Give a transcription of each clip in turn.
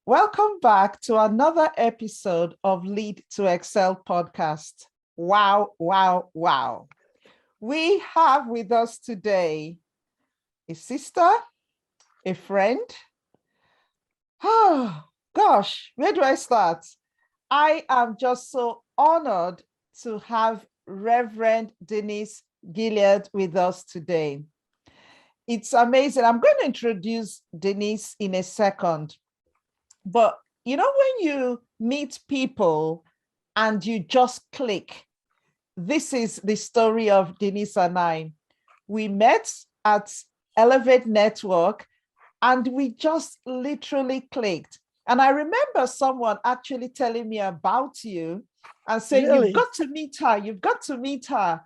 Welcome back to another episode of Lead to Excel podcast. Wow, wow, wow. We have with us today a sister, a friend. Oh, gosh, where do I start? I am just so honored to have Reverend Denise Gillard with us today. It's amazing. I'm going to introduce Denise in a second. But you know, when you meet people and you just click, this is the story of Denise and I. We met at Elevate Network and we just literally clicked. And I remember someone actually telling me about you and saying, Really? You've got to meet her, you've got to meet her.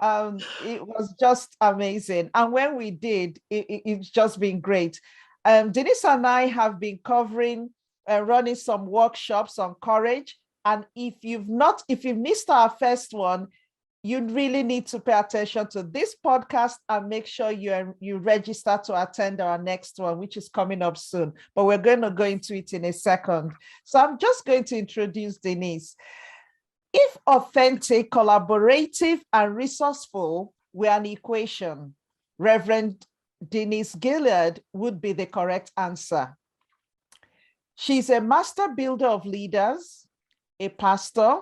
It was just amazing. And when we did, it's just been great. Denise and I have been covering running some workshops on courage. And if you've missed our first one, you really need to pay attention to this podcast and make sure you register to attend our next one, which is coming up soon. But we're going to go into it in a second. So I'm just going to introduce Denise. If authentic, collaborative, and resourceful were an equation, Reverend Denise Gillard would be the correct answer. She's a master builder of leaders, a pastor,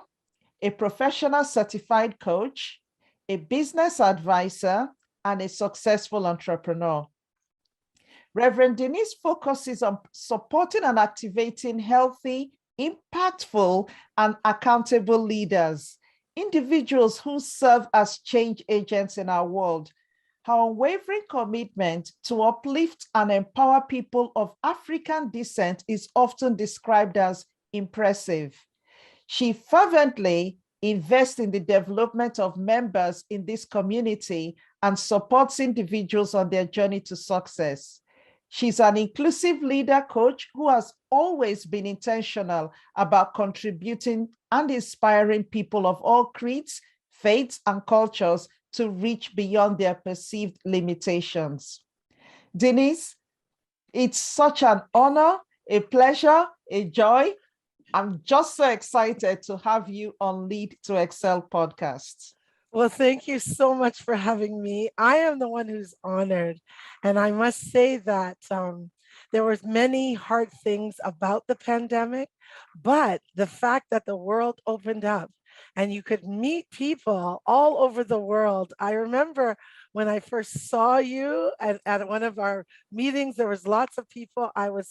a professional certified coach, a business advisor, and a successful entrepreneur. Reverend Denise focuses on supporting and activating healthy, impactful, and accountable leaders, individuals who serve as change agents in our world. Her unwavering commitment to uplift and empower people of African descent is often described as impressive. She fervently invests in the development of members in this community and supports individuals on their journey to success. She's an inclusive leader coach who has always been intentional about contributing and inspiring people of all creeds, faiths, and cultures to reach beyond their perceived limitations. Denise, it's such an honor, a pleasure, a joy. I'm just so excited to have you on Lead to Excel podcast. Well, thank you so much for having me. I am the one who's honored. And I must say that there was many hard things about the pandemic, but the fact that the world opened up and you could meet people all over the world. I remember when I first saw you at one of our meetings, there was lots of people. I was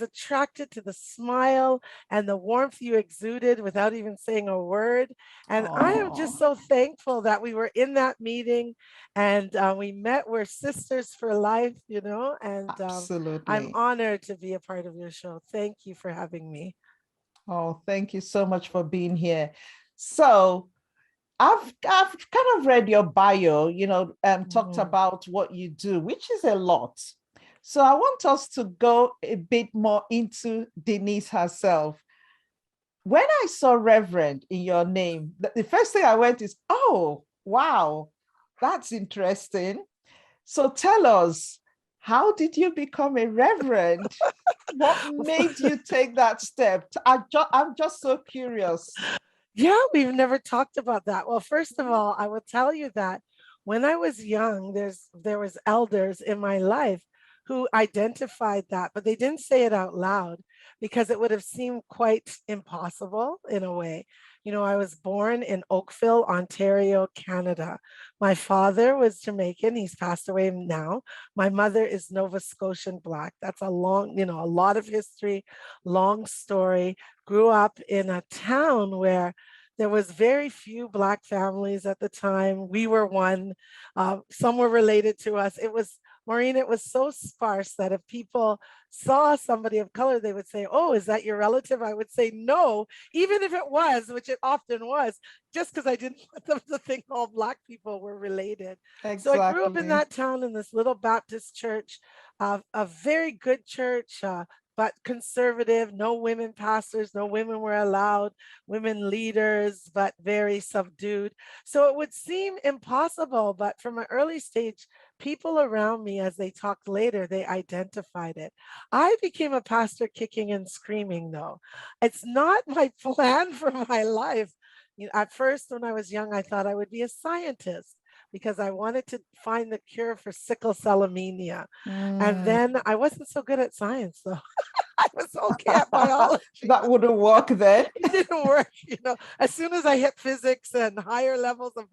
attracted to the smile and the warmth you exuded without even saying a word. And I am just so thankful that we were in that meeting and we met. We're sisters for life, and I'm Absolutely. honored to be a part of your show. Thank you for having me. Oh, thank you so much for being here. So I've kind of read your bio, talked Mhm. about what you do, which is a lot. So I want us to go a bit more into Denise herself. When I saw Reverend in your name, the first thing I went is, oh, wow, that's interesting. So tell us, how did you become a reverend? What made you take that step? I'm just so curious. Yeah, we've never talked about that. Well, first of all, I will tell you that when I was young, there was elders in my life who identified that, but they didn't say it out loud because it would have seemed quite impossible in a way. I was born in Oakville, Ontario, Canada. My father was Jamaican. He's passed away now. My mother is Nova Scotian Black. That's a lot of history, long story. Grew up in a town where there was very few Black families at the time. We were one. Some were related to us. Maureen, it was so sparse that if people saw somebody of color, they would say, "Oh, is that your relative?" I would say no, even if it was, which it often was, just because I didn't want them to think all Black people were related. So I grew up in Exactly. that town in this little Baptist church, a very good church, but conservative, no women pastors, no women were allowed, women leaders, but very subdued. So it would seem impossible, but from an early stage, people around me, as they talked later, they identified it. I became a pastor kicking and screaming, though. It's not my plan for my life. At first, when I was young, I thought I would be a scientist because I wanted to find the cure for sickle cell anemia. And Mm. then I wasn't so good at science, though. I was okay at biology. That wouldn't work then. It didn't work, As soon as I hit physics and higher levels of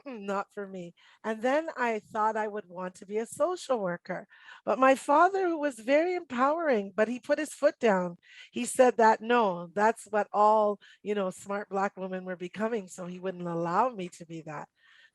not for me. And then I thought I would want to be a social worker. But my father, who was very empowering, but he put his foot down. He said that no, that's what all, smart Black women were becoming. So he wouldn't allow me to be that.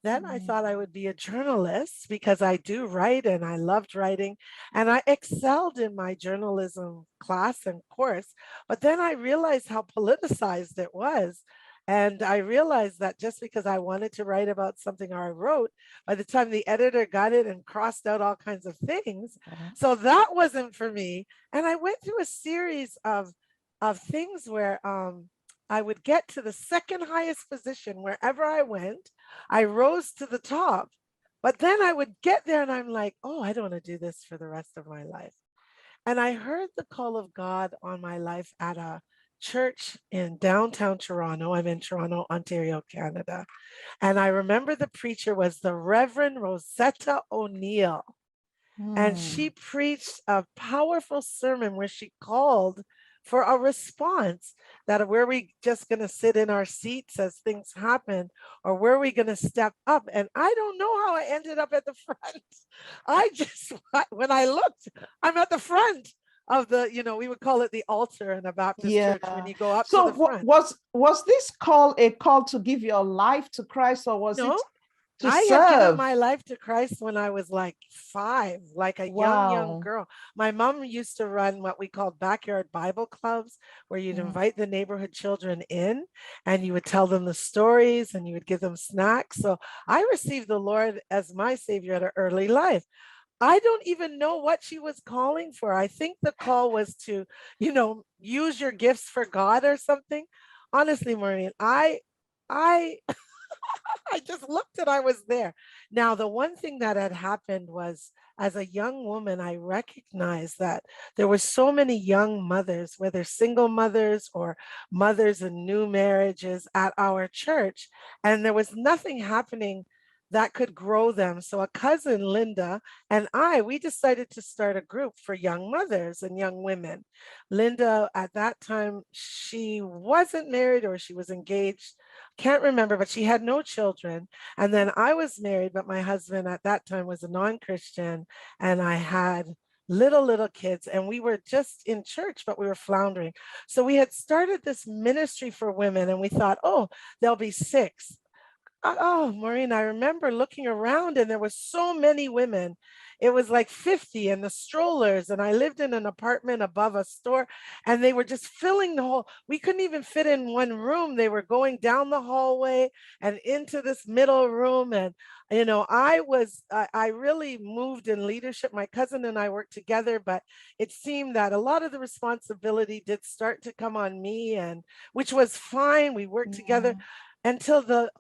Then I thought I would be a journalist because I do write and I loved writing and I excelled in my journalism class and course. But then I realized how politicized it was. And I realized that just because I wanted to write about something I wrote, by the time the editor got it and crossed out all kinds of things, so that wasn't for me. And I went through a series of things where I would get to the second highest position wherever I went. I rose to the top, but then I would get there and I'm like, oh, I don't want to do this for the rest of my life. And I heard the call of God on my life at a church in downtown Toronto. I'm in Toronto, Ontario, Canada. And I remember the preacher was the Reverend Rosetta O'Neill. And she preached a powerful sermon where she called for a response that were we just going to sit in our seats as things happen, or were we going to step up? And I don't know how I ended up at the front. I just, when I looked, I'm at the front of the, we would call it the altar in a Baptist church when you go up to the front. Was this call a call to give your life to Christ, or was it to I serve? had given my life to Christ when I was like 5, like a young girl. My mom used to run what we called backyard Bible clubs, where you'd invite the neighborhood children in and you would tell them the stories and you would give them snacks. So I received the Lord as my Savior at an early life. I don't even know what she was calling for. I think the call was to, use your gifts for God or something. Honestly, Maureen, I I just looked and I was there. Now, the one thing that had happened was, as a young woman, I recognized that there were so many young mothers, whether single mothers or mothers in new marriages at our church, and there was nothing happening that could grow them. So a cousin, Linda, and we decided to start a group for young mothers and young women. Linda, at that time, she wasn't married or she was engaged. Can't remember, but she had no children. And then I was married, but my husband at that time was a non-Christian, and I had little kids, and we were just in church, but we were floundering. So we had started this ministry for women, and we thought, oh, there'll be 6. Oh, Maureen, I remember looking around and there were so many women. It was like 50 in the strollers. And I lived in an apartment above a store and they were just filling the whole, we couldn't even fit in one room. They were going down the hallway and into this middle room. And, I really moved in leadership. My cousin and I worked together, but it seemed that a lot of the responsibility did start to come on me, and which was fine. We worked together until the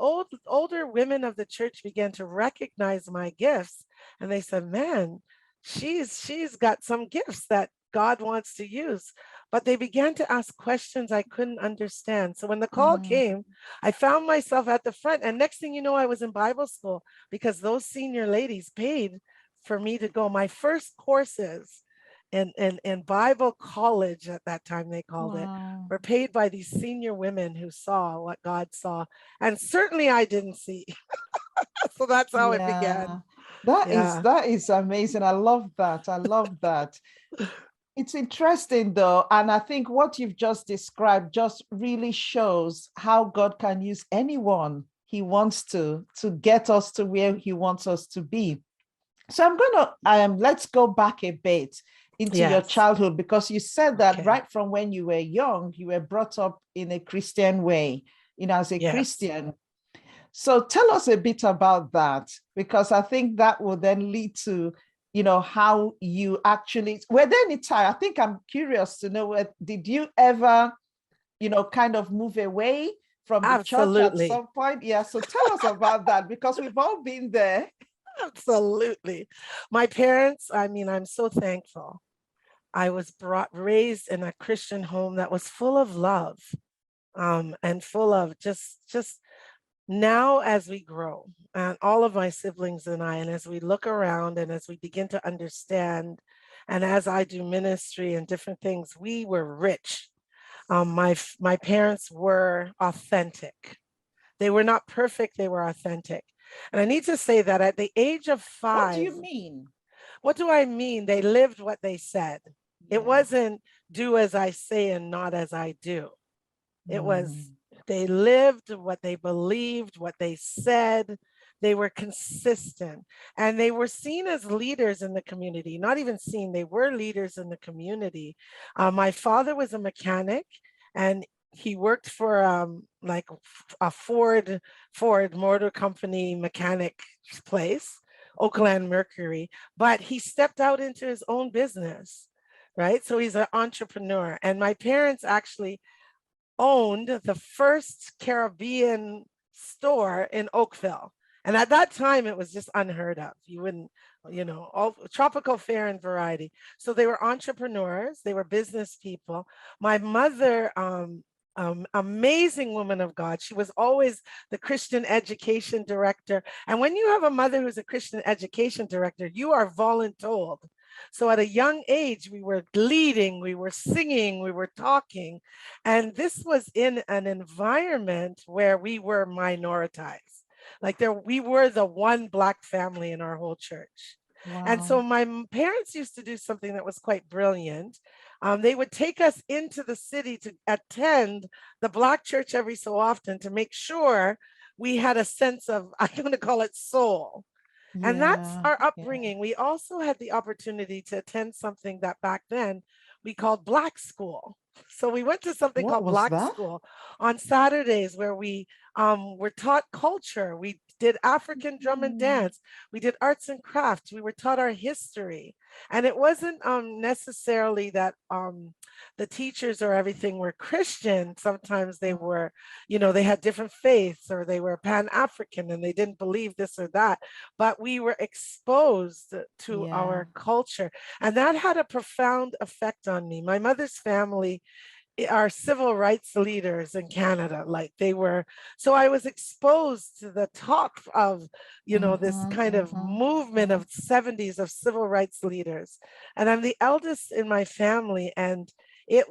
older women of the church began to recognize my gifts, and they said, man, she's got some gifts that God wants to use. But they began to ask questions I couldn't understand. So when the call came, I found myself at the front, and next thing you know, I was in Bible school because those senior ladies paid for me to go. My first courses in Bible college at that time, they called it, were paid by these senior women who saw what God saw. And certainly I didn't see. So that's how it began. That is amazing. I love that. I love that. It's interesting though. And I think what you've just described just really shows how God can use anyone he wants to get us to where he wants us to be. So I'm going to, let's go back a bit into your childhood, because you said that right from when you were young, you were brought up in a Christian way, as a Christian. So tell us a bit about that, because I think that will then lead to, how you actually, were there any time, I think I'm curious to know, did you ever, kind of move away from the church at some point? Yeah, so tell us about that, because we've all been there. Absolutely. My parents, I mean, I'm so thankful. I was raised in a Christian home that was full of love, and full of just now as we grow, and all of my siblings and I, and as we look around and as we begin to understand, and as I do ministry and different things, we were rich. My parents were authentic. They were not perfect, they were authentic. And I need to say that at the age of What do 5, you mean? what do I mean? They lived what they said. It Yeah. wasn't do as I say and not as I do. It was Mm. they lived what they believed, what they said. They were consistent, and they were seen as leaders in the community. Not even seen, they were leaders in the community. My father was a mechanic, and he worked for like a Ford Motor Company mechanic place, Oakland Mercury, but he stepped out into his own business, right? So he's an entrepreneur. And my parents actually owned the first Caribbean store in Oakville. And at that time, it was just unheard of. You wouldn't, all tropical fare and variety. So they were entrepreneurs, they were business people. My mother, amazing woman of God. She was always the Christian education director. And when you have a mother who's a Christian education director, you are voluntold. So at a young age, we were leading, we were singing, we were talking. And this was in an environment where we were minoritized. Like we were the one Black family in our whole church. And so Wow. my parents used to do something that was quite brilliant. They would take us into the city to attend the Black church every so often to make sure we had a sense of, I'm going to call it soul. And that's Yeah. our Yeah. upbringing. We also had the opportunity to attend something that back then we called Black School. So we went to something What called was Black that? School on Saturdays where we were taught culture. We did African drum and Mm. dance. We did arts and crafts. We were taught our history. And it wasn't necessarily that the teachers or everything were Christian. Sometimes they were, they had different faiths, or they were Pan-African and they didn't believe this or that. But we were exposed to Yeah. our culture. And that had a profound effect on me. My mother's family are civil rights leaders in Canada. Like they were, so I was exposed to the talk of, this Mm-hmm, kind of mm-hmm, movement mm-hmm. of 70s of civil rights leaders. And I'm the eldest in my family. And it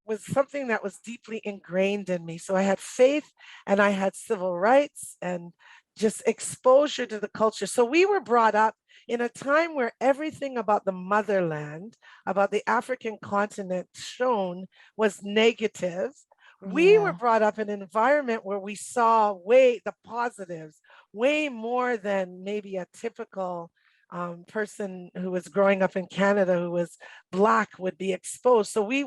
was something that was deeply ingrained in me. So I had faith and I had civil rights and just exposure to the culture. So we were brought up in a time where everything about the motherland, about the African continent shown was negative. We were Yeah. brought up in an environment where we saw way the positives, way more than maybe a typical person who was growing up in Canada who was Black would be exposed. So we,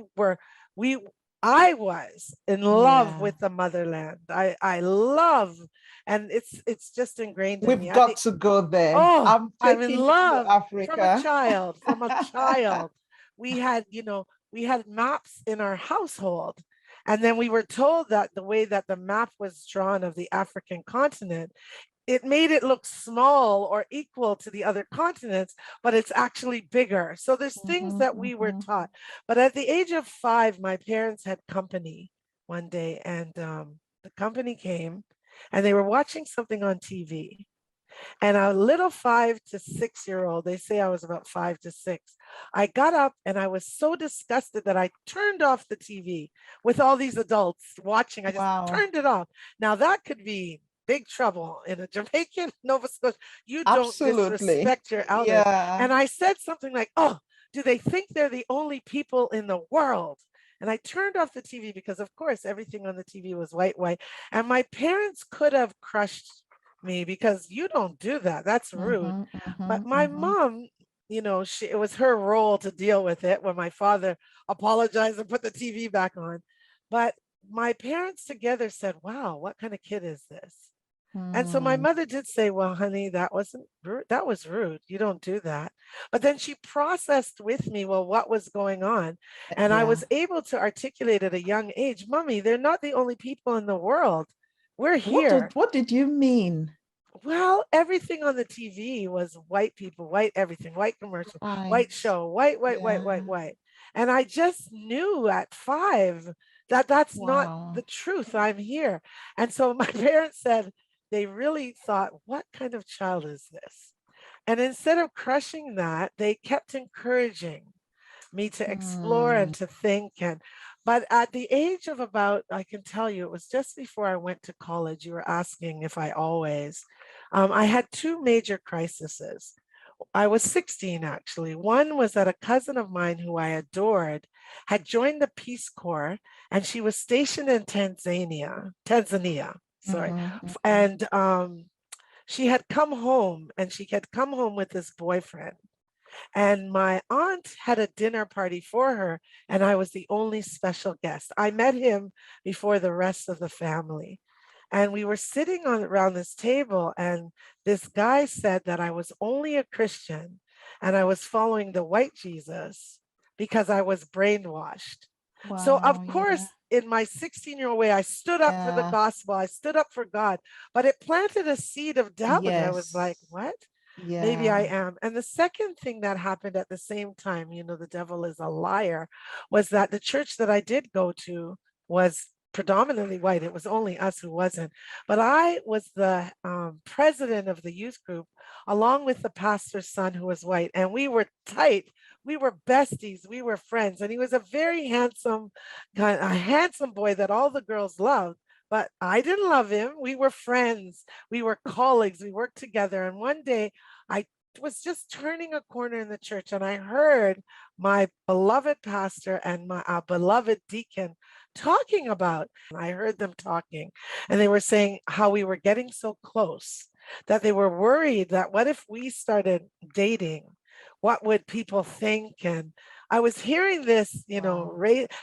I was in love Yeah. with the motherland. I love, and it's just ingrained in me. We've got to go there. Oh, I'm I'm in taking you to love from a Africa. child, from a child. We had, we had maps in our household. And then we were told that the way that the map was drawn of the African continent, it made it look small or equal to the other continents, but it's actually bigger. So there's things Mm-hmm, that we were mm-hmm. taught. But at the age of 5, my parents had company one day, and the company came and they were watching something on TV. And a little 5 to 6 year old, they say I was about 5 to 6. I got up and I was so disgusted that I turned off the TV with all these adults watching. I just Wow. turned it off. Now that could be big trouble in a Jamaican Nova Scotia. You don't Absolutely. disrespect your elders. Yeah. And I said something like, oh, do they think they're the only people in the world? And I turned off the TV because, of course, everything on the TV was white, white. And my parents could have crushed me because you don't do that. That's rude. Mm-hmm, mm-hmm, But my mm-hmm. mom, it was her role to deal with it when my father apologized and put the TV back on. But my parents together said, wow, what kind of kid is this? And so my Mm. mother did say, well, honey, that wasn't rude. That was rude. You don't do that. But then she processed with me, well, what was going on? And I Yeah. was able to articulate at a young age, Mommy, they're not the only people in the world. We're here. What did you mean? Well, everything on the TV was white people, white everything, white commercial, Right. white show, white, white, white, white, Yeah. white. And I just knew at 5 that that's not the Wow. truth. I'm here. And so my parents said they really thought, what kind of child is this? And instead of crushing that, they kept encouraging me to explore and Mm. to think. And but at the age of about, I can tell you, it was just before I went to college. You were asking if I always. I had two major crises. I was 16 actually. One was that a cousin of mine who I adored had joined the Peace Corps, and she was stationed in Tanzania, sorry. Mhm, mhm. And she had come home, and she had come home with this boyfriend. And my aunt had a dinner party for her, and I was the only special guest. I met him before the rest of the family. And we were sitting on around this table, and this guy said that I was only a Christian and I was following the white Jesus because I was brainwashed. So, Wow. of Yeah. course, in my 16-year-old way, I stood up for the Yeah. gospel, I stood up for God, but it planted a seed of doubt. I was like, Yes. what? Maybe I Yeah. am. And the second thing that happened at the same time, the devil is a liar, was that the church that I did go to was predominantly white. It was only us who wasn't. But I was the president of the youth group, along with the pastor's son who was white. And we were tight. We were besties. We were friends. And he was a very handsome, a handsome boy that all the girls loved. But I didn't love him. We were friends. We were colleagues. We worked together. And one day I was just turning a corner in the church, and I heard my beloved pastor and my beloved deacon talking about. I heard them talking, and they were saying how we were getting so close that they were worried that what if we started dating? What would people think? And I was hearing this, Wow.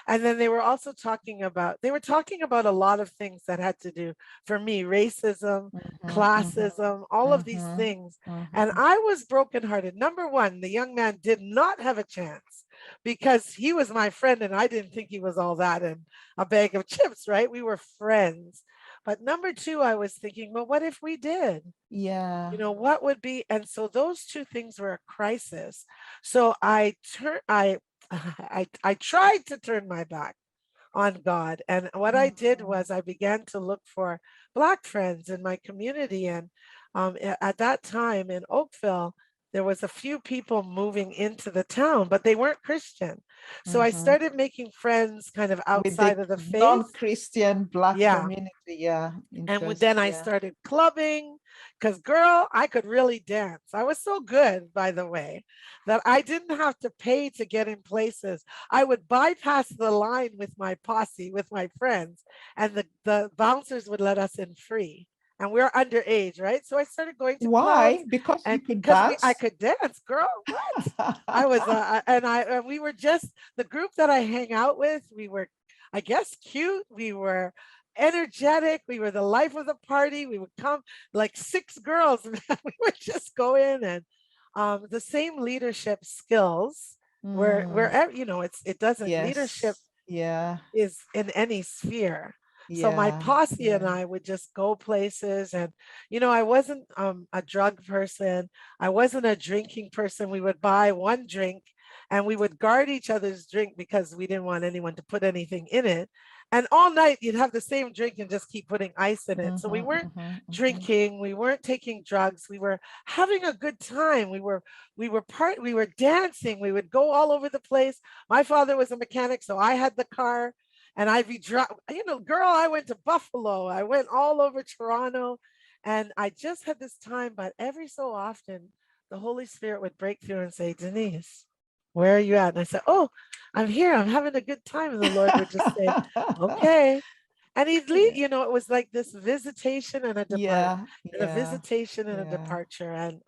and then they were talking about a lot of things that had to do for me, racism, Mhm, mhm, classism, all of these mhm, things. And mhm. I was brokenhearted. Number one, the young man did not have a chance because he was my friend and I didn't think he was all that and a bag of chips, right? We were friends. But number two, I was thinking, well, what if we did? Yeah. What would be? And so those two things were a crisis. So I tried to turn my back on God. And what I did Mm. was I began to look for Black friends in my community. And at that time in Oakville, there was a few people moving into the town, but they weren't Christian. So I Mhm. started making friends kind of With outside the of the faith. non-Christian Black Yeah. community. Yeah. And Interest. then I Yeah. started clubbing because, girl, I could really dance. I was so good, by the way, that I didn't have to pay to get in places. I would bypass the line with my posse, with my friends, and the bouncers would let us in free. And we are underage, right? So I started going to clubs, Why? Because and you could because I dance? could dance, girl. What? I was, and we were just the group that I hang out with. We were, I guess, cute. We were energetic. We were the life of the party. We would come like six girls, and we would just go in and the same leadership skills Mm. it doesn't leadership Yes. Yeah. is in any sphere. So my Yeah. posse and Yeah. I would just go places, and I wasn't a drug person. I wasn't a drinking person. We would buy one drink and we would guard each other's drink because we didn't want anyone to put anything in it. And all night you'd have the same drink and just keep putting ice in it. So we Mhm, weren't mhm, mhm. drinking, we weren't taking drugs, we were having a good time. We were dancing, we would go all over the place. My father was a mechanic, so I had the car, and I'd be girl, I went to Buffalo, I went all over Toronto, and I just had this time. But every so often, the Holy Spirit would break through and say, Denise, where are you at? And I said, oh, I'm here, I'm having a good time. And the Lord would just say, okay. And he'd leave, Yeah. it was like this visitation and a depart, Yeah. and a Yeah. visitation and a Yeah. departure. And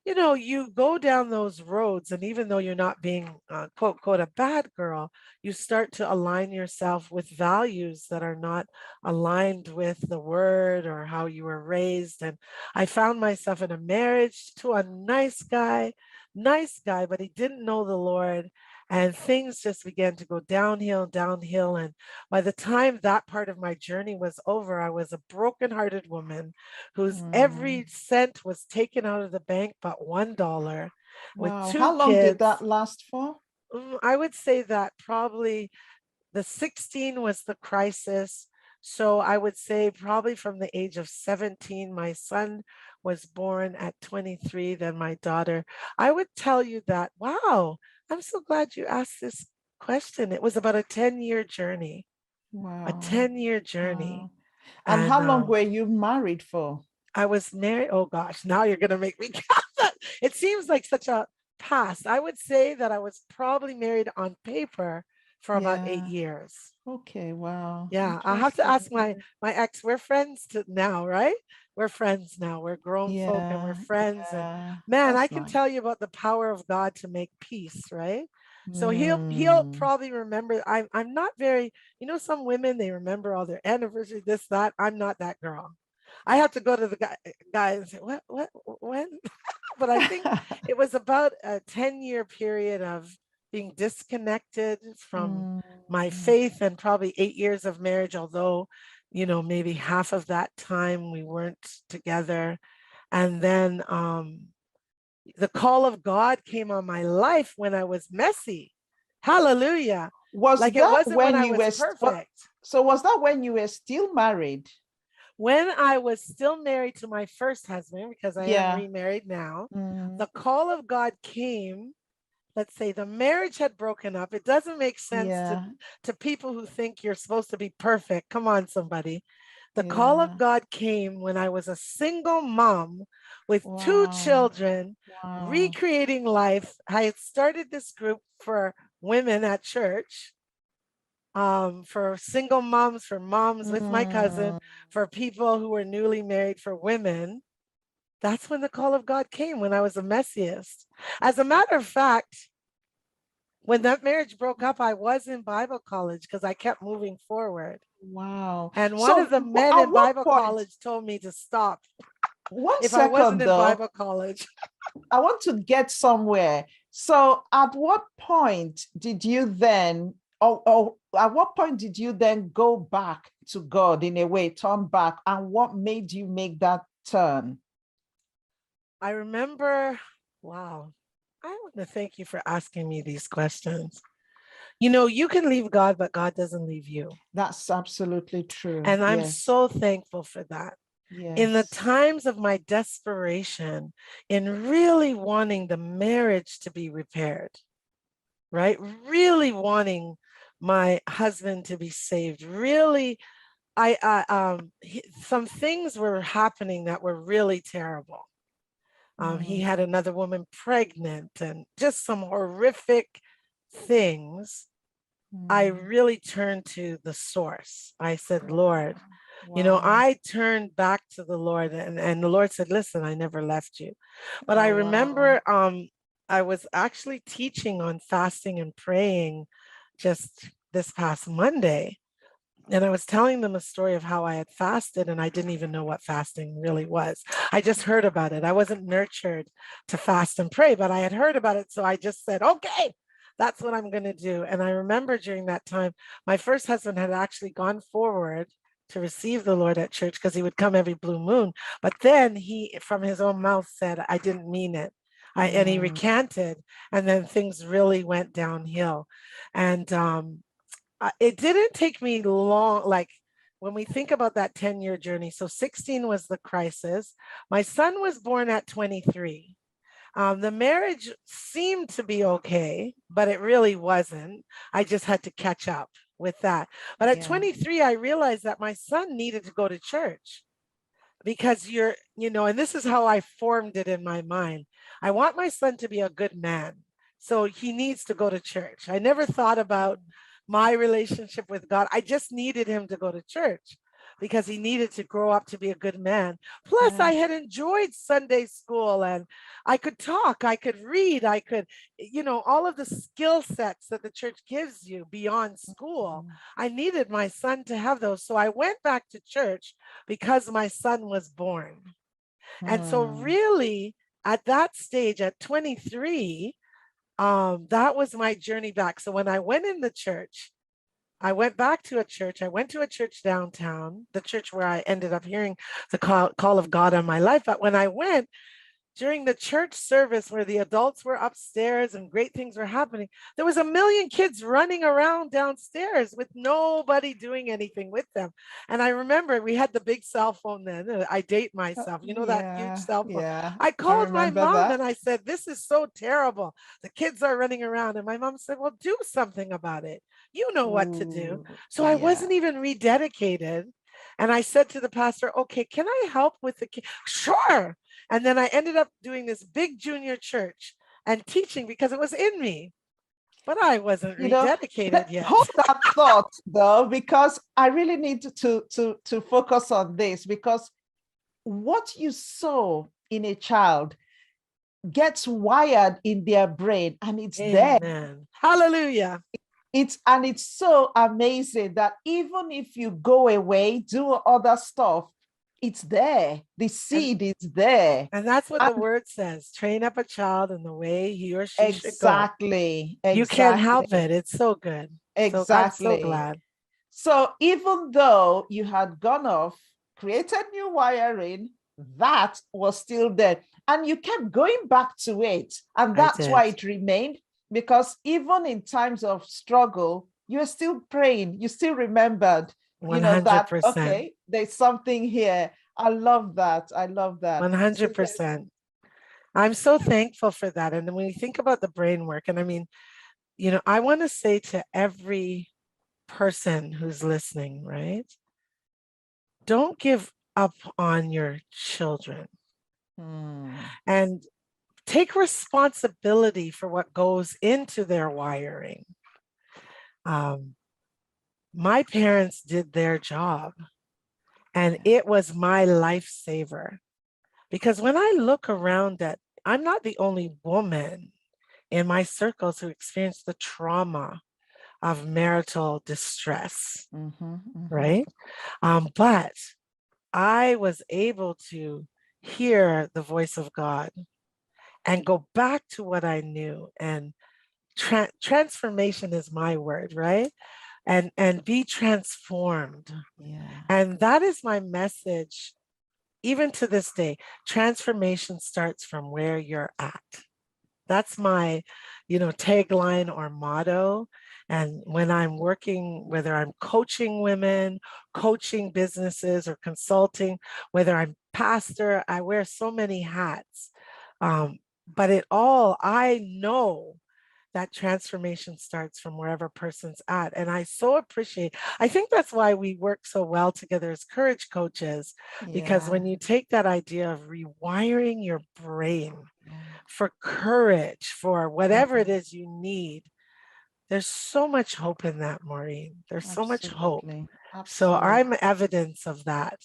you go down those roads, and even though you're not being quote, quote, a bad girl, you start to align yourself with values that are not aligned with the word or how you were raised. And I found myself in a marriage to a nice guy, but he didn't know the Lord. And things just began to go downhill, downhill. And by the time that part of my journey was over, I was a brokenhearted woman whose every cent was taken out of the bank but $1 with Wow. two How long did kids. that last for? I would say that probably the 16 was the crisis. So I would say probably from the age of 17, my son was born at 23, then my daughter. I would tell you that, wow, I'm so glad you asked this question. It was about a 10-year journey, a Wow. 10-year journey. Wow. And And how long were you married for? I was married. Oh gosh, now you're going to make me count that. It seems like such a past. I would say that I was probably married on paper for about 8 Yeah. years. Okay. Wow. Yeah, I have to Interesting. ask my ex. We're friends now, right? We're friends now. We're grown folk and we're Yeah. friends. And Yeah. man, I That's can nice. tell you about the power of God to make peace, right? So he'll Mm. probably remember. I'm not very, some women, they remember all their anniversary, this, that. I'm not that girl. I have to go to the guy and say, what, when? But I think it was about a 10-year period of being disconnected from my Mm. faith and probably 8 years of marriage, although, maybe half of that time we weren't together. And then the call of God came on my life when I was messy. Hallelujah. Was Like it that wasn't when when I you was were perfect. so was that when you were still married? When I was still married to my first husband, because I am Yeah. remarried now, Mm. the call of God came. Let's say the marriage had broken up. It doesn't make sense Yeah. to people who think you're supposed to be perfect. Come on, somebody. The call of Yeah. God came when I was a single mom with two Wow. children, Wow. recreating life. I had started this group for women at church, for single moms, for moms with my cousin, Mm. for people who were newly married, for women. That's when the call of God came, when I was the messiest. As a matter of fact, when that marriage broke up, I was in Bible college because I kept moving forward. Wow. And one of So the men at in what Bible point, college told me to stop one if I wasn't second in though, Bible college. I want to get somewhere. So at what point did you then, or at what point did you then go back to God in a way, turn back? And what made you make that turn? I remember, wow, I want to thank you for asking me these questions. You can leave God, but God doesn't leave you. That's absolutely true. And I'm Yes. so thankful for that. In the Yes. times of my desperation, in really wanting the marriage to be repaired, right? Really wanting my husband to be saved. Really, some things were happening that were really terrible. He Mm. had another woman pregnant and just some horrific things. I Mm. really turned to the source. I said, Lord, Wow. Wow. I turned back to the Lord, and the Lord said, listen, I never left you. But I Oh, wow. remember I was actually teaching on fasting and praying just this past Monday. And I was telling them a story of how I had fasted, and I didn't even know what fasting really was. I just heard about it. I wasn't nurtured to fast and pray, but I had heard about it. So I just said, okay, that's what I'm going to do. And I remember during that time, my first husband had actually gone forward to receive the Lord at church because he would come every blue moon. But then he, from his own mouth, said, I didn't mean it. And he Mm. recanted, and then things really went downhill. And it didn't take me long. Like when we think about that 10-year journey, so 16 was the crisis. My son was born at 23. The marriage seemed to be okay, but it really wasn't. I just had to catch up with that. But at Yeah. 23, I realized that my son needed to go to church because and this is how I formed it in my mind. I want my son to be a good man. So he needs to go to church. I never thought about my relationship with God. I just needed him to go to church because he needed to grow up to be a good man. Plus, Yeah. I had enjoyed Sunday school and I could talk, I could read, I could, all of the skill sets that the church gives you beyond school. Mm. I needed my son to have those. So I went back to church because my son was born. And so, Mm. really, at that stage, at 23, that was my journey back. So when I went in the church, I went back to a church. I went to a church downtown, the church where I ended up hearing the call of God on my life. But when I went, during the church service where the adults were upstairs and great things were happening, there was a million kids running around downstairs with nobody doing anything with them. And I remember we had the big cell phone then. I date myself, you know, that huge Yeah, cell phone. yeah. I I called my remember mom that. and I said, this is so terrible. The kids are running around. And my mom said, well, do something about it. You know what to do. Ooh, So I yeah. wasn't even rededicated. And I said to the pastor, okay, can I help with the kid? Sure. And then I ended up doing this big junior church and teaching because it was in me, but I wasn't You know, rededicated yet. hold that thought though, because I really need to focus on this, because what you saw in a child gets wired in their brain and it's there. Amen. Hallelujah. It's so amazing that even if you go away, do other stuff, it's there. The And, seed is there. and that's what the And word says. Train up a child in the way he or she should go. exactly, You can't help exactly, it. It's so good. So I'm so exactly. glad. So even though you had gone off, created new wiring, that was still there. And you kept going back to it. And I that's why did. it remained, because even in times of struggle, you were still praying. You still remembered, that, 100%. okay, there's something here. I love that. I love that. So yes. 100%. I'm so thankful for that. And when you think about the brain work, and I mean, I want to say to every person who's listening, right? Don't give up on your children and take responsibility for what goes into their wiring. My parents did their job, and it was my lifesaver. Because when I look around I'm not the only woman in my circles who experienced the trauma of marital distress, right? But I was able to hear the voice of God and go back to what I knew. And transformation is my word, right? And be transformed. Yeah. And that is my message, even to this day. Transformation starts from where you're at. That's my, tagline or motto. And when I'm working, whether I'm coaching women, coaching businesses, or consulting, whether I'm pastor, I wear so many hats. But I know that transformation starts from wherever person's at. And I so appreciate, I think that's why we work so well together as courage coaches, because Yeah. when you take that idea of rewiring your brain Yeah. for courage, for whatever it is you need, there's so much hope in that, Maureen. There's so much hope. Absolutely. So Absolutely. I'm evidence of that.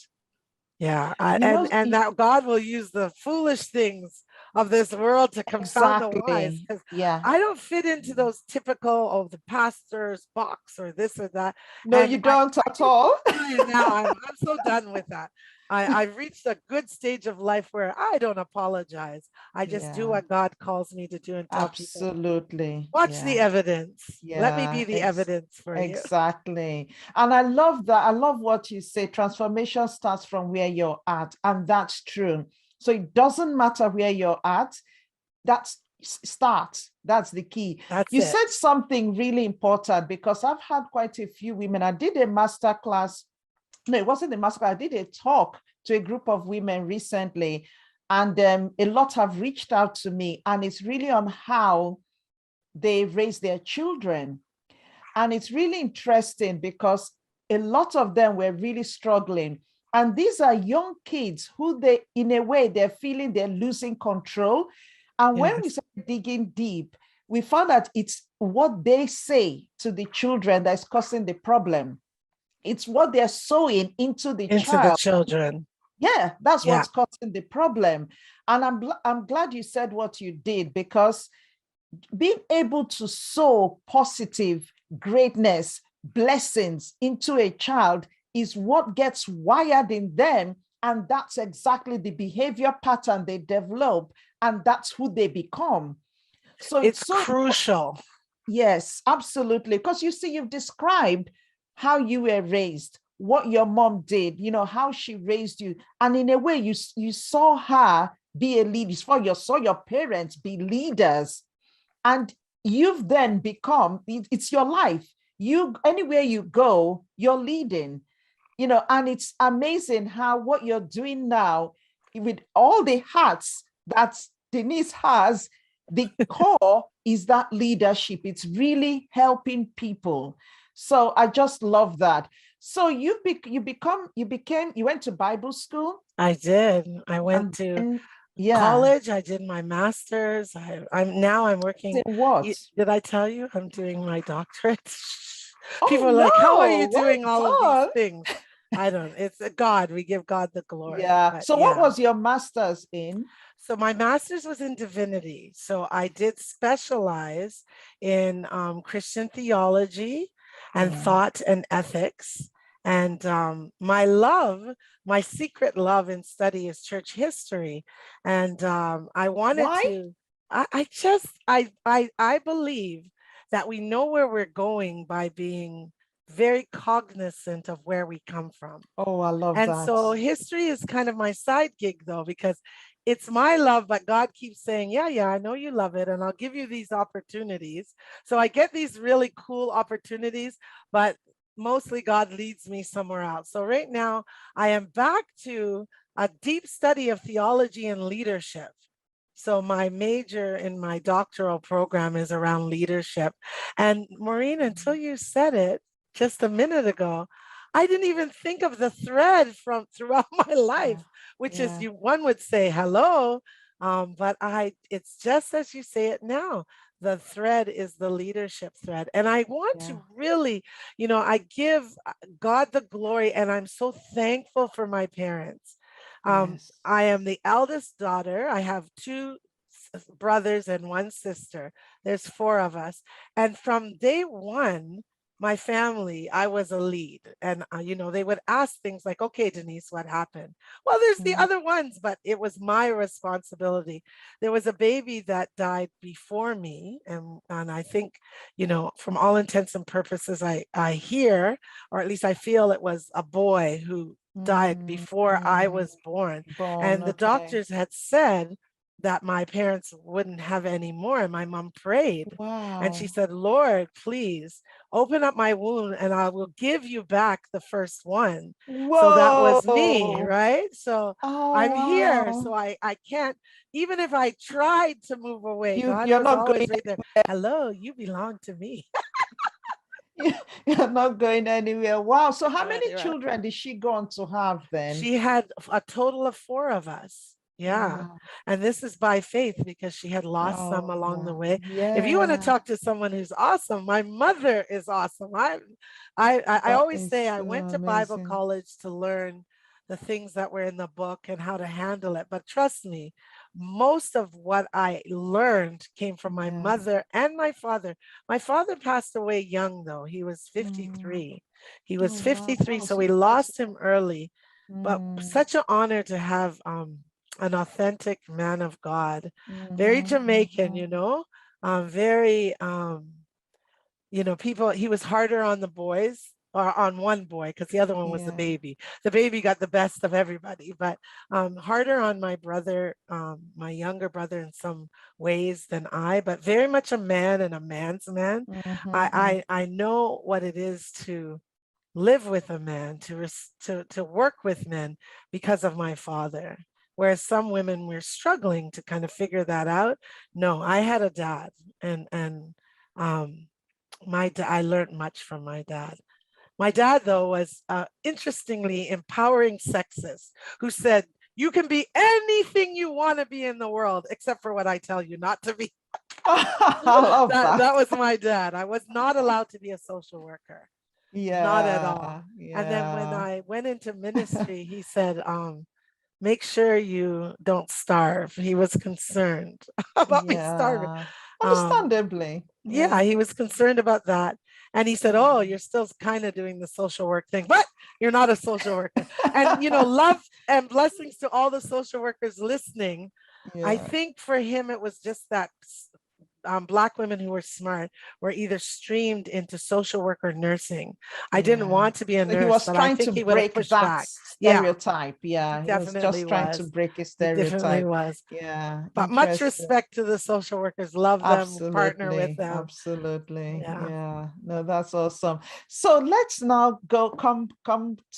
Yeah, You know, and that God will use the foolish things of this world to confound the wise, exactly. because Yeah. I don't fit into those typical the pastor's box or this or that. No, And you don't I at used all. to try it now. I'm so done with that. I've reached a good stage of life where I don't apologize. I just do Yeah. what God calls me to do and tell people, Absolutely. watch the Yeah. evidence. Let me be Yeah. the evidence for you. Exactly. And I love that. I love what you say. Transformation starts from where you're at. And that's true. So it doesn't matter where you're at. That's start. That's the key. That's You it. said something really important, because I've had quite a few women. I did a master class. No, it wasn't a master class. I did a talk to a group of women recently. And a lot have reached out to me. And it's really on how they raise their children. And it's really interesting because a lot of them were really struggling. And these are young kids who in a way, they're feeling they're losing control. And when we Yes. started digging deep, we found that it's what they say to the children that's causing the problem. It's what they're sowing into the Into the child. children. Yeah, that's Yeah. what's causing the problem. And I'm glad you said what you did, because being able to sow positive greatness, blessings into a child is what gets wired in them. And that's exactly the behavior pattern they develop. And that's who they become. So It's so crucial. yes, absolutely. Because you see, you've described how you were raised, what your mom did, how she raised you. And in a way, you saw her be a leader, you saw your parents be leaders. And you've then become, it's your life. Anywhere you go, you're leading, and it's amazing how what you're doing now with all the hearts that Denise has, the core is that leadership. It's really helping people. So I just love that. So you went to Bible school, I did. I went and to then, yeah, college. I did my master's. I'm working. in what? Did I tell you I'm doing my doctorate? Oh People are like, how are you no, doing all of these well done. things? I don't, it's God. We give God the glory. Yeah. But So what yeah. was your master's in? So my master's was in divinity. So I did specialize in Christian theology and Yeah. thought and ethics. And my secret love in study is church history. And I wanted Why? to, I believe that we know where we're going by being very cognizant of where we come from. Oh, I love And that. so history is kind of my side gig though, because it's my love, but God keeps saying, yeah, I know you love it. And I'll give you these opportunities. So I get these really cool opportunities, but mostly God leads me somewhere else. So right now I am back to a deep study of theology and leadership. So my major in my doctoral program is around leadership. And Maureen, until you said it just a minute ago, I didn't even think of the thread from throughout my life, Yeah. which is Yeah. one would say hello, but it's just as you say it now. The thread is the leadership thread. And I want Yeah. to really, I give God the glory, and I'm so thankful for my parents. Yes. I am the eldest daughter. I have two brothers and one sister. There's four of us. And from day one, my family, I was a lead. And, they would ask things like, okay, Denise, what happened? Well, there's the Mm. other ones, but it was my responsibility. There was a baby that died before me. And I think, from all intents and purposes, I hear, or at least I feel it was a boy who died Mm. before I Mm. was born. Born. And the Okay. doctors had said that my parents wouldn't have any more. And my mom prayed. And she Wow. said, Lord, please open up my wound and I will give you back the first one. So that was me, Whoa. right? So Oh, I'm here. wow. So I can't, even if I tried to move away, God You're was not going always right there. Hello, you belong to me. you're not going anywhere. Wow. So how many Right. children did she go on to have then? She had a total of four of us. Yeah. Wow. And this is by faith because she had lost some Oh, along the wow. way. If you want to Yeah. talk to someone who's awesome, my mother is awesome. I That always say is I so went to Bible amazing. college to learn the things that were in the book and how to handle it. But trust me, most of what I learned came from my Yeah. mother and my father. My father passed away young, though. He was Mm. 53. He Oh, was wow. 53, Oh, so so we you're quite lost him early. But mm. such an honor to have an authentic man of God, very Mhm, Jamaican, mhm. very people, he was harder on the boys or on one boy because the other one was the Yeah. baby. The baby got the best of everybody, but harder on my brother, my younger brother in some ways than I, but very much a man and a man's man. Mhm, I know what it is to live with a man, to work with men because of my father. Whereas some women were struggling to kind of figure that out. No, I had a dad, and um, I learned much from my dad. My dad, though, was interestingly empowering sexist who said, you can be anything you want to be in the world, except for what I tell you not to be. I love that. That was my dad. I was not allowed to be a social worker. Not at all. Yeah, And then when yeah. I went into ministry, he said, make sure you don't starve. He was concerned about me starving. Yeah. Um, Understandably. yeah, Yeah. he was concerned about that. And he said, oh, you're still kind of doing the social work thing, but you're not a social worker. And, love and blessings to all the social workers listening. I Yeah. think for him, it was just that Black women who were smart were either streamed into social work or nursing. I didn't Yeah. want to be a So he nurse, was but I trying think to he would have break pushed that back. Yeah, stereotype. he Yeah, he was definitely just trying to was. break a He definitely stereotype. was. Yeah, But much interesting. respect to the social workers. Love them, partner with Absolutely, them. absolutely. Yeah. Yeah, no, that's awesome. So let's now come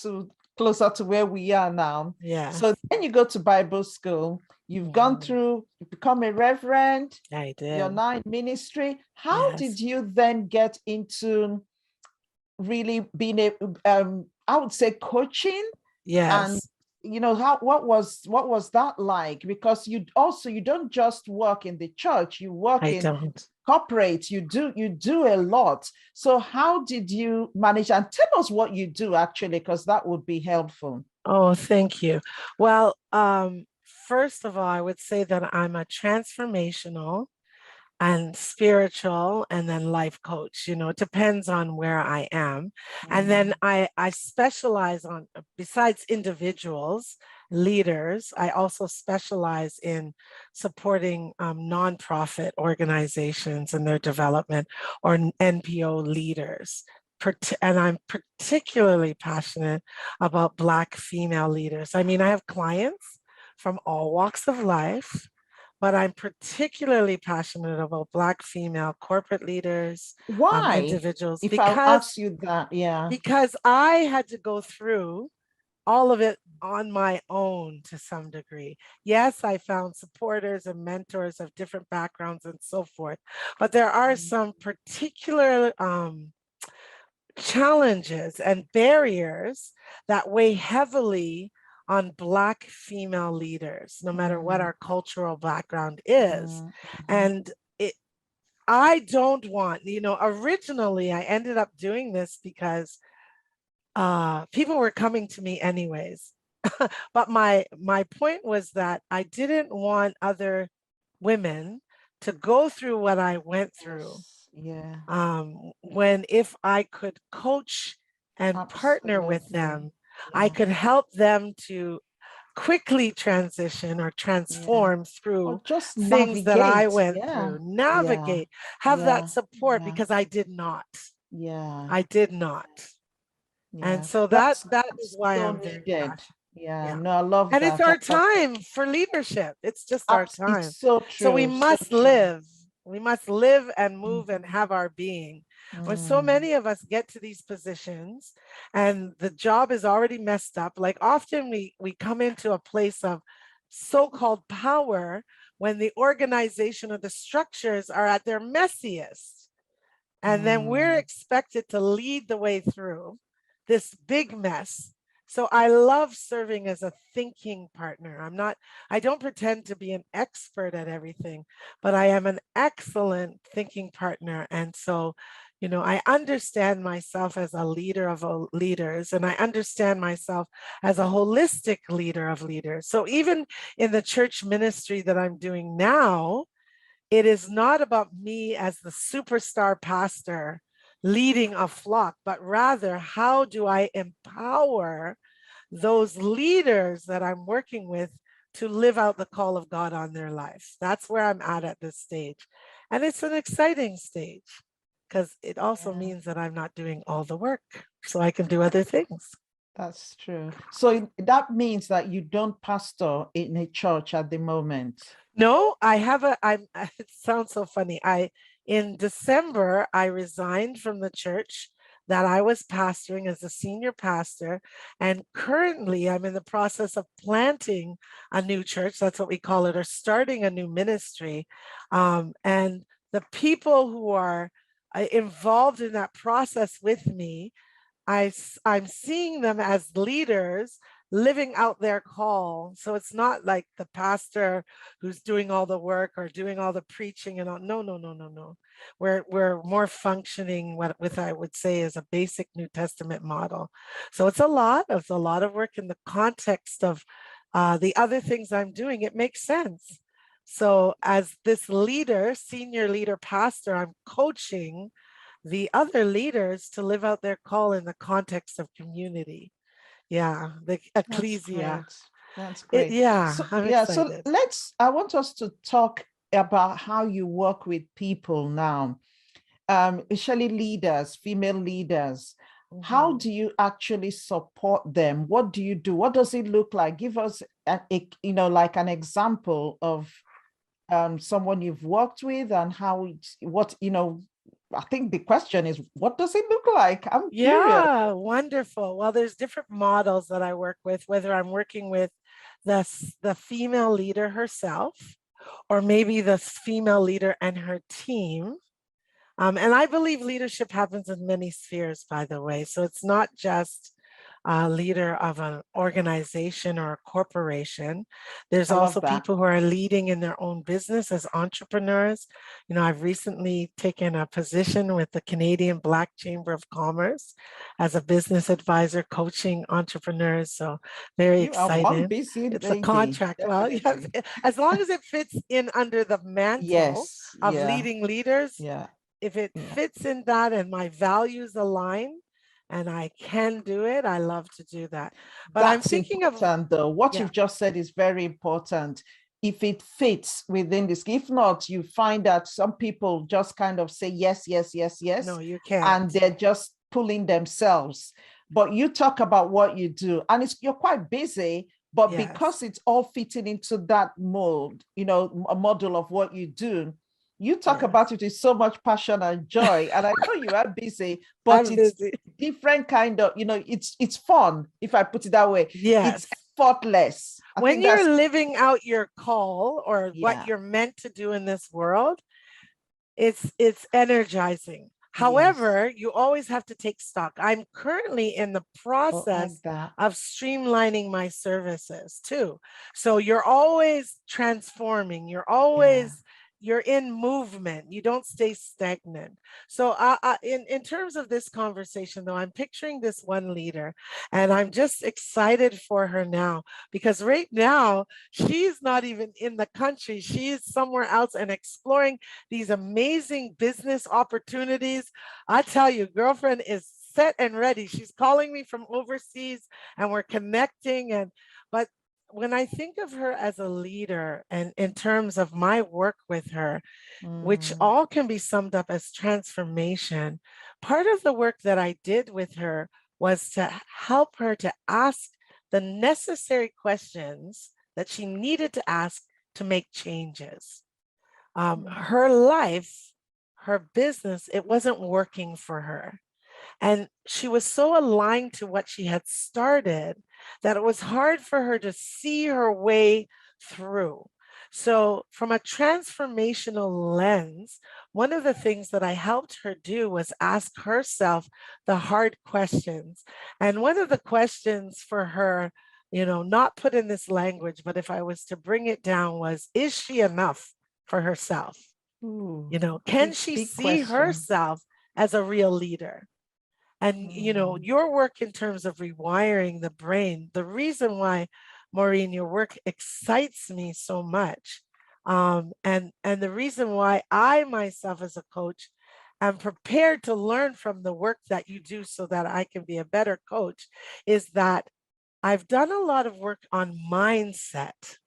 to closer to where we are now. Yes. So then you go to Bible school. You've gone through, you become a reverend. I You're did. now in ministry. How Yes. did you then get into really being a I would say coaching? And Yes. how what was that like? Because you don't just work in the church, you work I in don't. corporate, you do a lot. So how did you manage? And tell us what you do actually, because that would be helpful. Oh, thank you. Well, first of all, I would say that I'm a transformational and spiritual and then life coach. It depends on where I am. And then I specialize on, besides individuals, leaders, I also specialize in supporting nonprofit organizations and their development, or NPO leaders. And I'm particularly passionate about Black female leaders. I mean, I have clients from all walks of life, but I'm particularly passionate about Black female corporate leaders, Why, individuals, if I'll ask you that? Yeah. because I had to go through all of it on my own to some degree. Yes, I found supporters and mentors of different backgrounds and so forth, but there are some particular challenges and barriers that weigh heavily on Black female leaders, no matter what our cultural background is. And I don't want, originally I ended up doing this because people were coming to me anyways. But my point was that I didn't want other women to go through what I went through, Yes. Yeah. when if I could coach and partner with Absolutely. them, I Yeah. could help them to quickly transition or Yeah. transform Or through just things that I navigate. went Yeah. through, Yeah. navigate, have that Yeah. support, Yeah. because I did not. Yeah. I did not. And Yeah. so that That's that is that's why so I'm very needed. passionate. Yeah. Yeah. No, I love And it's that. I our love that. time for leadership. It's just our time. It's so So we true. So must true. live. We must live and move and Mhm. have our being. When so Mm. many of us get to these positions and the job is already messed up, like often we come into a place of so-called power when the organization or the structures are at their messiest. And then we're Mm. expected to lead the way through this big mess. So I love serving as a thinking partner. I don't pretend to be an expert at everything, but I am an excellent thinking partner. And so, I understand myself as a leader of leaders, and I understand myself as a holistic leader of leaders. So even in the church ministry that I'm doing now, it is not about me as the superstar pastor leading a flock, but rather, how do I empower those leaders that I'm working with to live out the call of God on their lives? That's where I'm at this stage. And it's an exciting stage because it also Yeah, means that I'm not doing all the work, so I can do other things. that's true. So that means that you don't pastor in a church at the moment. No, I have it sounds so funny. In December, I resigned from the church that I was pastoring as a senior pastor. And currently, I'm in the process of planting a new church. That's what we call it, or starting a new ministry. And the people who are involved in that process with me, I'm seeing them as leaders living out their call. So it's not like the pastor who's doing all the work or doing all the preaching and all. No, no, no, no, no. We're more functioning with I would say is a basic New Testament model. So it's a lot of work in the context of the other things I'm doing. It makes sense. So as this leader, senior leader pastor, I'm coaching the other leaders to live out their call in the context of community. Yeah, the That's ecclesia. great. That's great. Yeah, So I'm yeah, so excited. I want us to talk about how you work with people now, especially leaders, female leaders. How do you actually support them? What do you do? What does it look like? Give us like an example of someone you've worked with and how I think the question is, what does it look like? I'm curious. Yeah, wonderful. Well, there's different models that I work with, whether I'm working with the female leader herself, or maybe the female leader and her team. And I believe leadership happens in many spheres, by the way. So it's not just a leader of an organization or a corporation. There's I love also that. people who are leading in their own business as entrepreneurs. I've recently taken a position with the Canadian Black Chamber of Commerce as a business advisor, coaching entrepreneurs. So very You are one excited. busy It's a lady, contract. Well, yeah, definitely. as long as it fits in under the mantle Yes, of yeah, leading leaders, yeah, if it yeah. fits in that and my values align and I can do it, I love to do that. But I'm That's thinking of, important, though. What yeah, you've just said is very important. If it fits within this, if not, you find that some people just kind of say yes, yes, yes, no, yes, you can't. and they're just pulling themselves. But you talk about what you do, and you're quite busy, but Yes, because it's all fitting into that mold, a model of what you do, you talk yes. about it with so much passion and joy. And I know you are busy, but I'm it's busy. different kind of, it's fun, if I put it that way. It's Yes. effortless. I When think that's, you're living out your call or what yeah, you're meant to do in this world, it's energizing. yes. However, you always have to take stock. I'm currently in the Oh, I process like that. of streamlining my services too. So you're always transforming. Yeah. You're in movement. You don't stay stagnant. So in terms of this conversation though, I'm picturing this one leader and I'm just excited for her now because right now she's not even in the country. She's somewhere else and exploring these amazing business opportunities. I tell you, girlfriend is set and ready. She's calling me from overseas and we're connecting. But when I think of her as a leader and in terms of my work with her, which Mm, all can be summed up as transformation, part of the work that I did with her was to help her to ask the necessary questions that she needed to ask to make changes. mm, Her life, her business, it wasn't working for her. And she was so aligned to what she had started that it was hard for her to see her way through. So, from a transformational lens, one of the things that I helped her do was ask herself the hard questions. And one of the questions for her, not put in this language, but if I was to bring it down, was, is she enough for herself? ooh, Can big, she big see question. herself as a real leader? And Mm, your work in terms of rewiring the brain, the reason why, Maureen, your work excites me so much, and the reason why I myself as a coach am prepared to learn from the work that you do so that I can be a better coach, is that I've done a lot of work on mindset.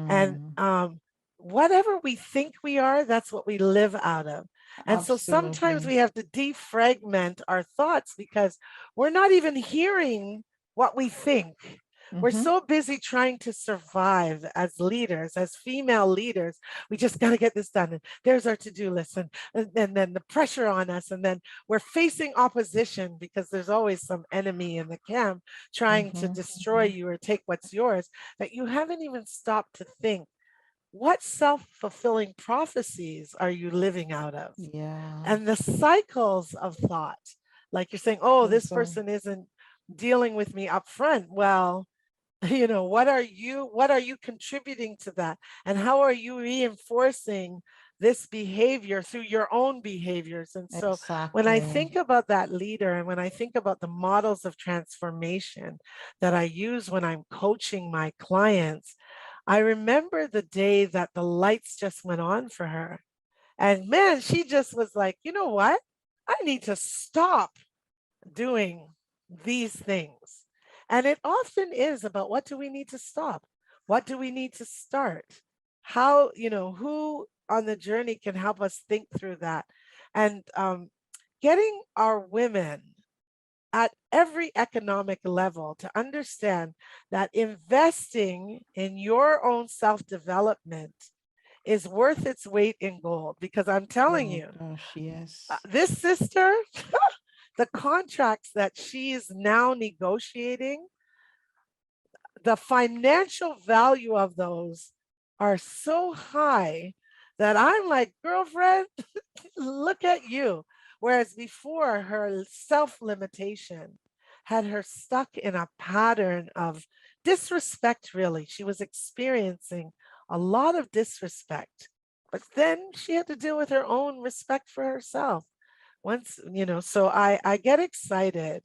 And mm, whatever we think we are, that's what we live out of. And so sometimes absolutely. we have to defragment our thoughts because we're not even hearing what we think. We're Mm-hmm, so busy trying to survive as leaders, as female leaders. We just got to get this done. And there's our to do list. And then the pressure on us. And then we're facing opposition because there's always some enemy in the camp trying to mm-hmm, destroy mm-hmm. you or take what's yours that you haven't even stopped to think, what self-fulfilling prophecies are you living out of? Yeah, And the cycles of thought, like you're saying, oh, this those are, person isn't dealing with me up front. Well, what are you contributing to that? And how are you reinforcing this behavior through your own behaviors? And so when I exactly. think about that leader and when I think about the models of transformation that I use when I'm coaching my clients, I remember the day that the lights just went on for her. And man, she just was like, you know what? I need to stop doing these things. And it often is about, what do we need to stop? What do we need to start? How, who on the journey can help us think through that. And getting our women at every economic level to understand that investing in your own self-development is worth its weight in gold. Because I'm telling Oh you, gosh, yes. this sister, the contracts that she is now negotiating, the financial value of those are so high that I'm like, girlfriend, look at you. Whereas before, her self-limitation had her stuck in a pattern of disrespect, really. She was experiencing a lot of disrespect, but then she had to deal with her own respect for herself. Once, so I get excited.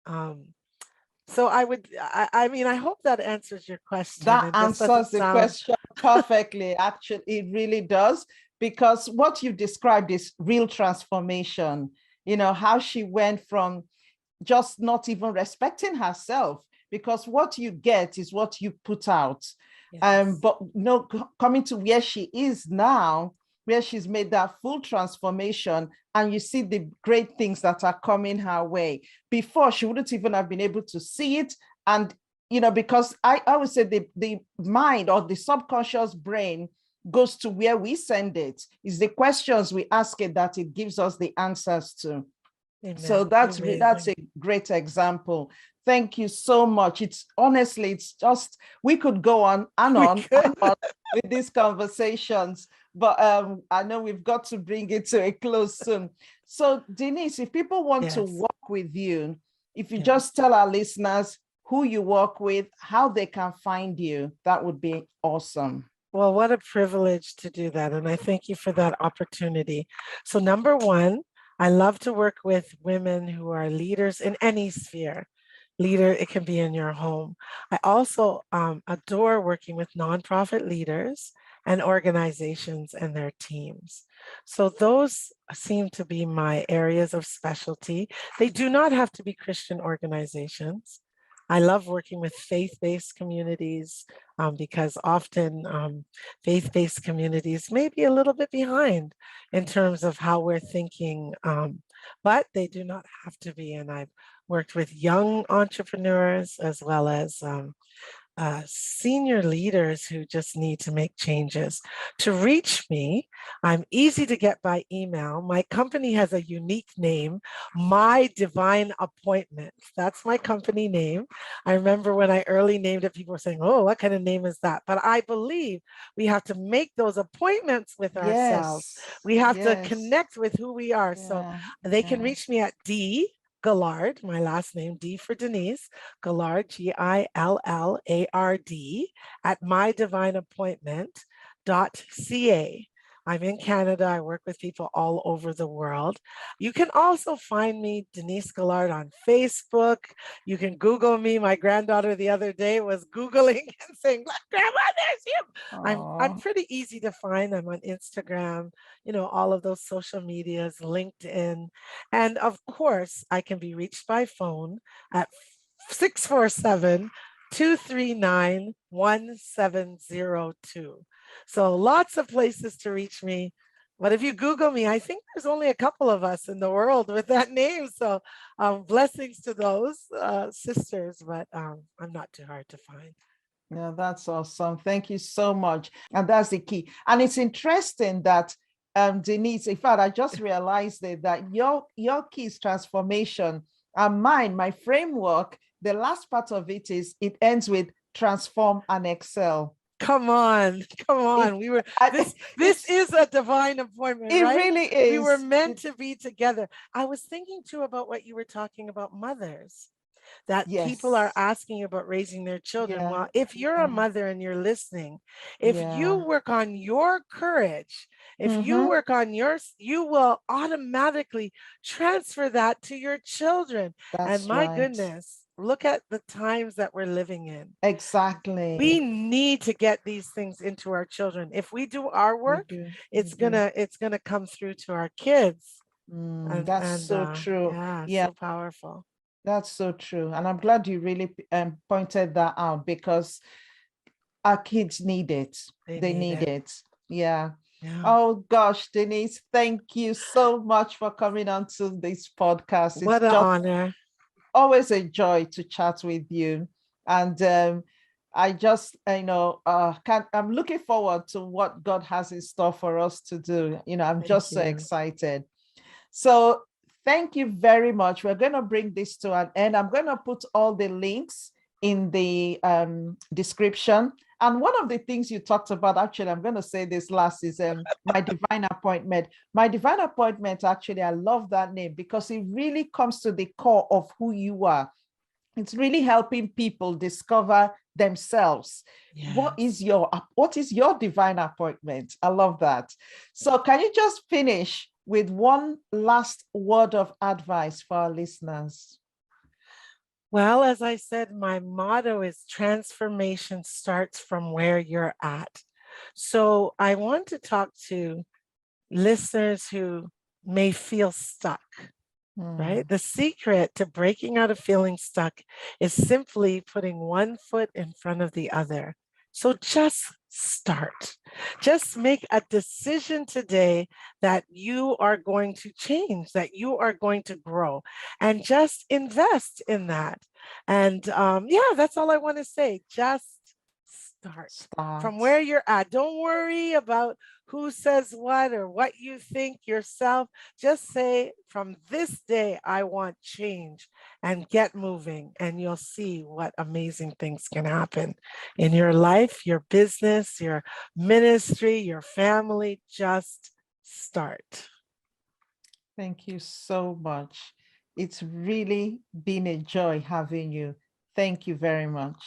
So I mean, I hope that answers your question. That And this answers doesn't the sound, question perfectly. Actually, it really does, because what you described is real transformation. How she went from just not even respecting herself, because what you get is what you put out. yes. But coming to where she is now, where she's made that full transformation, and you see the great things that are coming her way. Before, she wouldn't even have been able to see it. And because I would say the mind, or the subconscious brain, goes to where we send it. It's the questions we ask it that it gives us the answers to. So Amen. that's Amazing. a great example. Thank you so much. It's honestly, it's just, we could go on and We on could. and on with these conversations, but I know we've got to bring it to a close soon. So Denise, if people want to Yes. work with you, if you Yes. just tell our listeners who you work with, how they can find you, that would be awesome. Well, what a privilege to do that. And I thank you for that opportunity. So, number one, I love to work with women who are leaders in any sphere. Leader, it can be in your home. I also adore working with nonprofit leaders and organizations and their teams. So, those seem to be my areas of specialty. They do not have to be Christian organizations. I love working with faith-based communities because often faith-based communities may be a little bit behind in terms of how we're thinking, but they do not have to be. And I've worked with young entrepreneurs as well as senior leaders who just need to make changes. To reach me, I'm easy to get by email. My company has a unique name, My Divine Appointment. That's my company name. I remember when I early named it, people were saying, oh, what kind of name is that? But I believe we have to make those appointments with ourselves. Yes, We have to yes, connect with who we are. So yeah, they can yeah. reach me at D. Gillard, my last name, D for Denise, Gillard, Gillard, at mydivineappointment.ca. I'm in Canada. I work with people all over the world. You can also find me, Denise Gillard, on Facebook. You can Google me. My granddaughter the other day was Googling and saying, look, Grandma, there's you. I'm Oh, pretty easy to find. I'm on Instagram, all of those social medias, LinkedIn. And of course, I can be reached by phone at 647-239-1702. So lots of places to reach me. But if you Google me, I think there's only a couple of us in the world with that name. So blessings to those sisters, but I'm not too hard to find. yeah, that's awesome. Thank you so much. And that's the key. And it's interesting that Denise, in fact, I just realized that your key is transformation, and mine, my framework, the last part of it is it ends with transform and excel. Come on, come It, on. This it's is a divine appointment, it right? really We were is. meant to be together. I was thinking too about what you were talking about mothers, that people are Yes. asking about raising their children. Yeah. Well, if you're a Yeah. mother and you're listening, if you Yeah. work on your courage, if you Mm-hmm. work on yours, you will automatically transfer that to your children. And That's my right. goodness, look at the times that we're living in. We Exactly. need to get these things into our children. If we do our We work, do. We it's do. gonna come through to our kids. That's And so true. yeah, Yeah. so powerful. That's so true. And I'm glad you really pointed that out, because our kids need it. They They need need it. it. Yeah. Yeah. Oh gosh, Denise, thank you so much for coming on to this podcast. It's What an just honor. always a joy to chat with you. And I just, I'm looking forward to what God has in store for us to do. I'm Thank just so you. excited. So thank you very much. We're going to bring this to an end. I'm going to put all the links in the description. And one of the things you talked about, actually, I'm going to say this last, is my divine appointment. My divine appointment, actually, I love that name because it really comes to the core of who you are. It's really helping people discover themselves. Yes. What is your divine appointment? I love that. So can you just finish with one last word of advice for our listeners? Well, as I said, my motto is transformation starts from where you're at. So I want to talk to listeners who may feel stuck, right? The secret to breaking out of feeling stuck is simply putting one foot in front of the other. So just start. Just make a decision today that you are going to change, that you are going to grow, and just invest in that. And yeah, that's all I want to say. Just start from Start. where you're at. Don't worry about who says what or what you think yourself. Just say, from this day, I want change, and get moving, and you'll see what amazing things can happen in your life, your business, your ministry, your family. Just start. Thank you so much. It's really been a joy having you. Thank you very much.